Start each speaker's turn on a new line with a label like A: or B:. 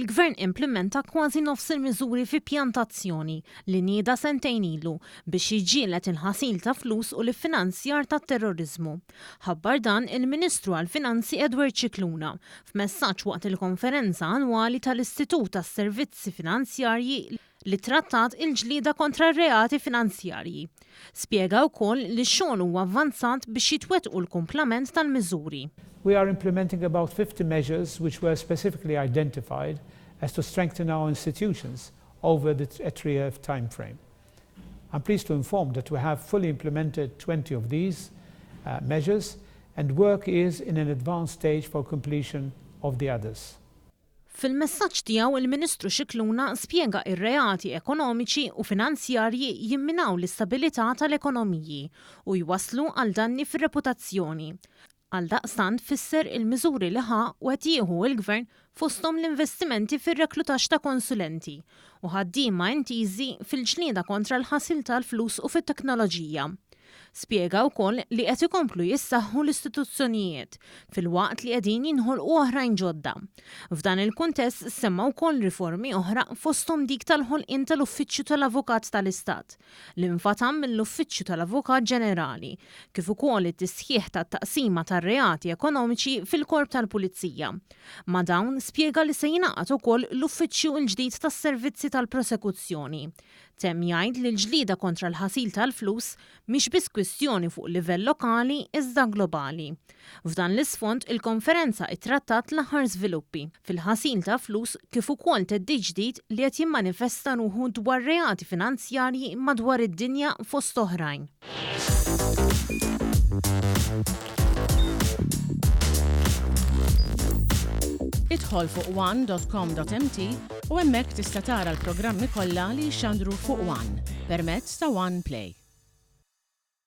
A: il-gvern implementa kważi nofs il-miżuri fi pjan ta' azzjoni li nieda sentejn ilu biex jiġġieled il-ħasil ta' flus u l-iffinanzjar tat-terroriżmu. Ħabbar dan il-Ministru għall-Finanzi Edward Scicluna f'messaġġ waqt il-konferenza annwali tal-Istitut tas-Servizzi Finanzjarji li trattat il-ġlieda kontra r-reati finanzjarji. Spjega wkoll li x-xogħol huwa avvanzat biex jitwettqu l-kumplament tal-miżuri.
B: We are implementing about 50 measures which were specifically identified as to strengthen our institutions over a 3-year time frame. I'm pleased to inform that we have fully implemented 20 of these measures and work is in an advanced stage for completion of the others.
A: Fil-messaġġ tiegħu il-Ministru Scicluna spjega ir-reati ekonomiċi u finanzjarji jimminaw l-istabilità tal-ekonomiji u jwasslu għal danni fir-reputazzjoni. Għaldaqstant fisser il-miżuri li u qed jieħu l-gvern fosthom l-investimenti fir-reklutaġġ ta' konsulenti u ħaddiema intiżi fil-ġlieda kontra l-ħasil tal-flus u fit-teknoloġija. Spjega wkoll li qed ikomplu jissaħħu l-istituzzjonijiet fil-waqt li qegħdin jinħolqu oħrajn ġodda. F'dan il-kuntest semma wkoll riformi oħra fosthom dik tal-ħolqien tal-Uffiċċju tal-Avukat tal-Istat li nfatam mill-Uffiċċju tal-Avukat Ġenerali kif ukoll it-tisħiħ tat-taqsima tar-reati ekonomiċi fil-Korp tal-Pulizija. Ma' dawn spjega li se jingħaqad ukoll l-Uffiċċju l-ġdid tas-Servizzi tal-Prosekuzzjoni. Temm jgħid li l-ġlieda kontra l-ħasil tal-flus mhix biss kwistjoni fuq livell lokali iżda globali. F'dan l-isfond il-konferenza ittrattat l-aħħar żviluppi fil-ħasil ta' flus kif ukoll theddid ġdid li qed jimmanifesta ruħu dwar reati finanzjarji madwar id-dinja fost oħrajn.
C: Idħol fuq one.com.mt u hemmhekk tista' tara l-programmi kollha li jxandru fuq One permezz ta' One Play.